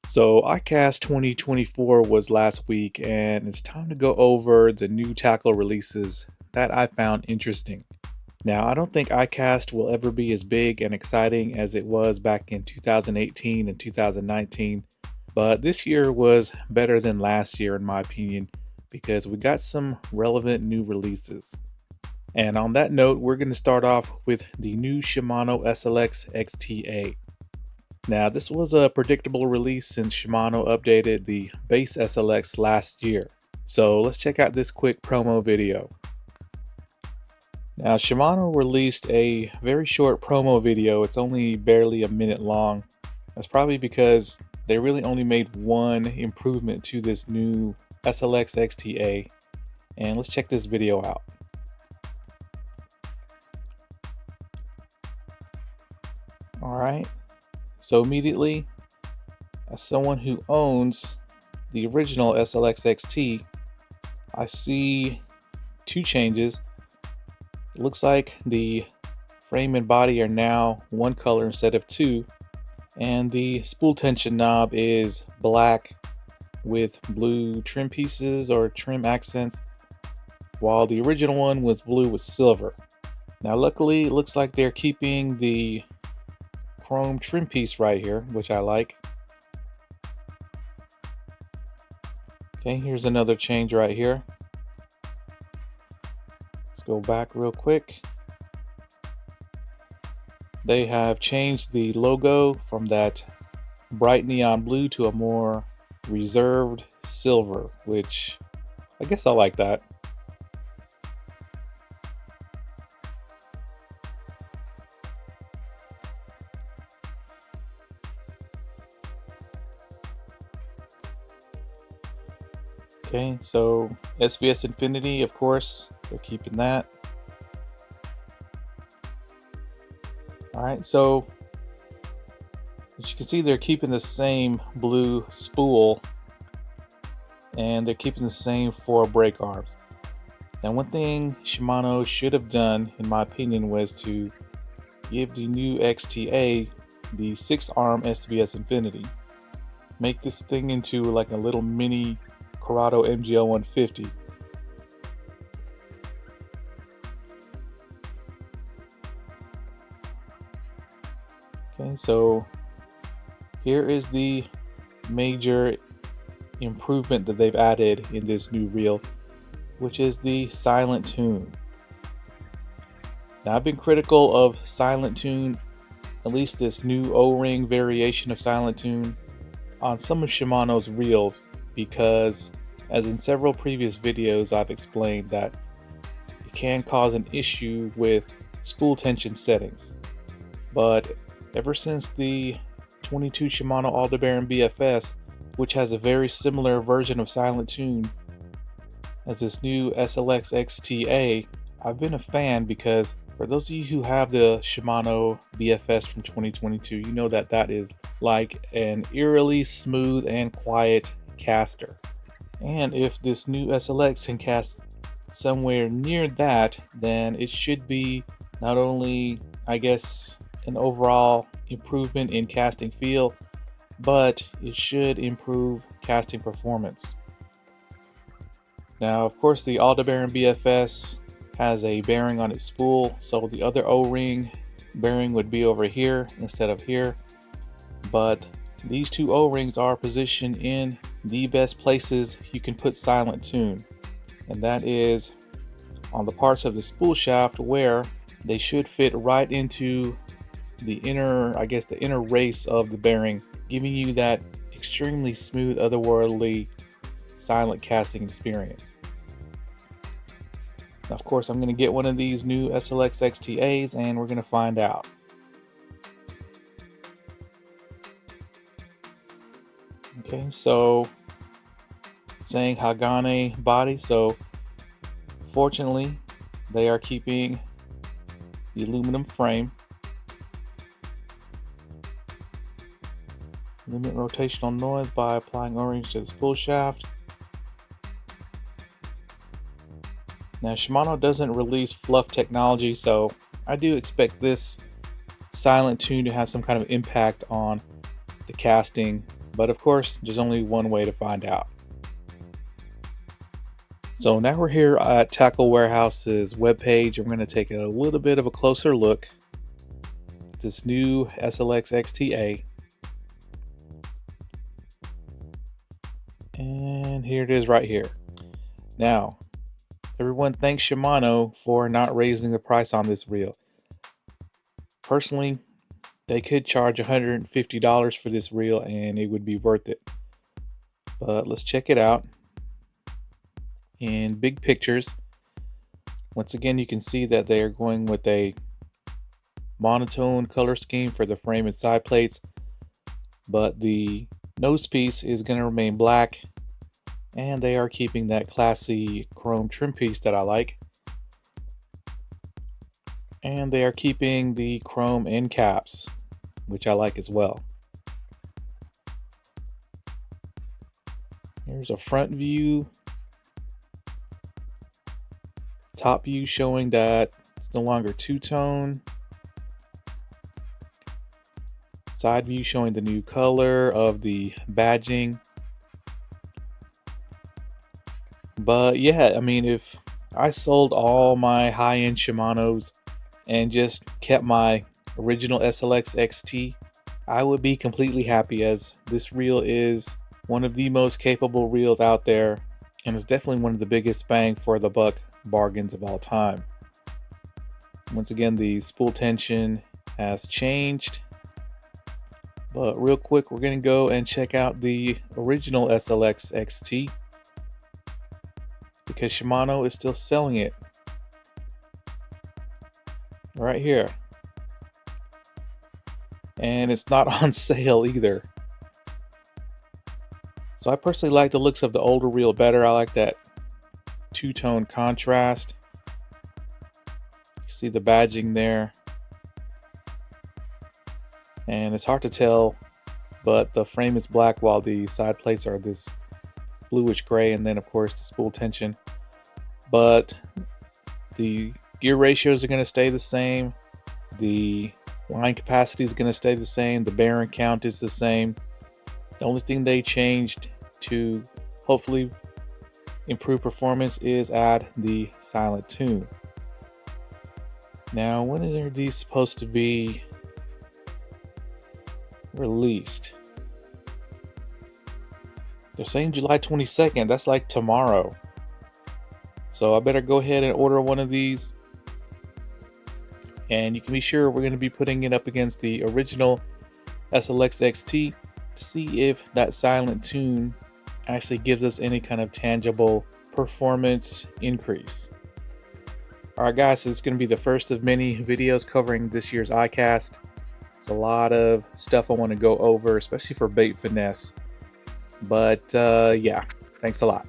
So Icast 2024 was last week, and it's time to go over the new tackle releases that I found interesting. Now, I don't think Icast will ever be as big and exciting as it was back in 2018 and 2019, but this year was better than last year in my opinion because we got some relevant new releases. And on that note, we're going to start off with the new Shimano SLX XTA. Now, this was a predictable release since Shimano updated the base SLX last year. So let's check out this quick promo video. Now, Shimano released a very short promo video. It's only barely a minute long. That's probably because they really only made one improvement to this new SLX XTA. And let's check this video out. All right. So immediately, as someone who owns the original SLX XT, I see two changes. It looks like the frame and body are now one color instead of two, and the spool tension knob is black with blue trim pieces or trim accents, while the original one was blue with silver. Now luckily, it looks like they're keeping the chrome trim piece right here, which I like. Okay, here's another change right here. Let's go back real quick. They have changed the logo from that bright neon blue to a more reserved silver, which I guess I like that. Okay, so SVS Infinity, of course, they're keeping that. All right, so as you can see, they're keeping the same blue spool and they're keeping the same 4 brake arms. Now, one thing Shimano should have done, in my opinion, was to give the new XTA the 6-arm SVS Infinity. Make this thing into like a little mini CURADO MGL 150. Okay, so here is the major improvement that they've added in this new reel, which is the silent tune. Now, I've been critical of silent tune, at least this new O-ring variation of silent tune, on some of Shimano's reels, because as in several previous videos I've explained that it can cause an issue with spool tension settings. But ever since the 22 Shimano ALDEBARAN BFS, which has a very similar version of silent tune as this new SLX XTA, I've been a fan, because for those of you who have the Shimano BFS from 2022, you know that that is like an eerily smooth and quiet caster. And if this new SLX can cast somewhere near that, then it should be not only, I guess, an overall improvement in casting feel, but it should improve casting performance. Now, of course, the ALDEBARAN BFS has a bearing on its spool, so the other O-ring bearing would be over here instead of here. But these two O-rings are positioned in the best places you can put silent tune, and that is on the parts of the spool shaft where they should fit right into the inner, I guess, the inner race of the bearing, giving you that extremely smooth, otherworldly silent casting experience. Now, of course, I'm going to get one of these new SLX XTAs and we're going to find out. Okay, so saying Hagane body, so fortunately they are keeping the aluminum frame. Limit rotational noise by applying O-rings to the spool shaft. Now, Shimano doesn't release fluff technology, so I do expect this silent tune to have some kind of impact on the casting But of course, there's only one way to find out. So now we're here at Tackle Warehouse's webpage. I'm going to take a little bit of a closer look at this new SLX XTA. And here it is right here. Now, everyone thanks Shimano for not raising the price on this reel. Personally, they could charge $150 for this reel and it would be worth it. But let's check it out. In big pictures, once again, you can see that they are going with a monotone color scheme for the frame and side plates, but the nose piece is going to remain black, and they are keeping that classy chrome trim piece that I like, and they are keeping the chrome end caps, which I like as well. Here's a front view. Top view showing that it's no longer two-tone. Side view showing the new color of the badging. But yeah, I mean, if I sold all my high-end Shimanos and just kept my original SLX XT, I would be completely happy, as this reel is one of the most capable reels out there, and it's definitely one of the biggest bang for the buck bargains of all time. Once again, the spool tension has changed, but real quick, we're going to go and check out the original SLX XT because Shimano is still selling it right here, and it's not on sale either. So I personally like the looks of the older reel better. I like that two-tone contrast. You see the badging there, and it's hard to tell, but the frame is black while the side plates are this bluish gray, and then of course the spool tension. But the gear ratios are going to stay the same, the line capacity is going to stay the same, the bearing count is the same. The only thing they changed to hopefully improve performance is add the silent tune. Now, when are these supposed to be released? They're saying July 22nd. That's like tomorrow. So I better go ahead and order one of these. And you can be sure we're going to be putting it up against the original SLX XT to see if that silent tune actually gives us any kind of tangible performance increase. Alright guys, so it's going to be the first of many videos covering this year's Icast. There's a lot of stuff I want to go over, especially for bait finesse. But yeah, thanks a lot.